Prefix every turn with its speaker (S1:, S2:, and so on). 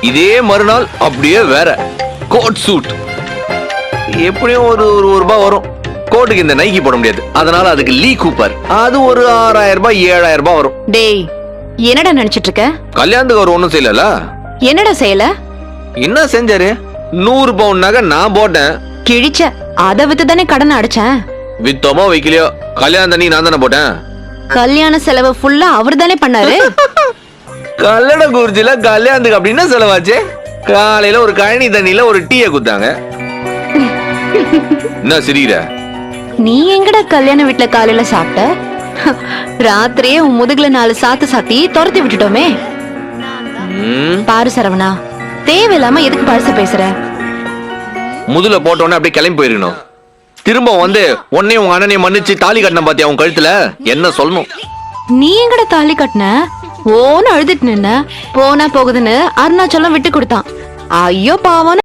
S1: இதே மறுநாள் அப்படியே வேற கோட் சூட். எப்படியும் ஒரு ரூபாய் வரும். கோட்டுக்கு இந்த நைக்கி போட முடியாது, அதனால அதுக்கு லீ கூப்பர், அது ஒரு 6000 ரூபாய் 7000 ரூபாய் வரும்.
S2: டேய் என்னடா நினைச்சிட்டு இருக்க?
S1: கல்யாணத்துக்கு அவர் ஒண்ணும் செய்யல.
S2: என்னடா செய்யல?
S1: என்ன செஞ்சாரு? 100 பவுன் நகை நான் போட்டேன்.
S2: கிழிச்ச அத வித்து தானே கடன் அடைச்சேன்.
S1: வித்தோமோ வைக்கலையோ கல்யாணம் தண்ணி நான் தானே போட்டேன்.
S2: கல்யாண செலவு ஃபுல்லா அவர் தானே பண்ணாரு.
S1: கல்லட குறிச்சில கல்யாணத்துக்கு அப்படின்னா செலவாச்சு. காலையில ஒரு கழனி தண்ணியில ஒரு டீயை குத்தாங்க. என்ன சிரிக்கிற?
S2: நீ எங்கடா கல்யாண வீட்டுல காலையில சாப்பிட்ட? ராத்திரியே உன் முதுகுல 4 சாத்து சாத்தி துரத்தி விட்டுட்டோமே. பாரு சரவணா, தேவையில்லாம எதுக்கு பழச பேசுற?
S1: முதுல போட்டோன்னே அப்படியே கிளம்பி போயிருக்கணும். திரும்ப வந்து உன்னை உங்க அண்ணனை மன்னிச்சு தாலி கட்டின பாத்தியா உன் கழுத்துல? என்ன சொல்லணும்?
S2: நீ எங்கட தாலி கட்டின? ஓன்னு அழுதுட்டு நின்ன. போனா போகுதுன்னு அருணாச்சலம் விட்டு கொடுத்தான். ஐயோ பாவம்.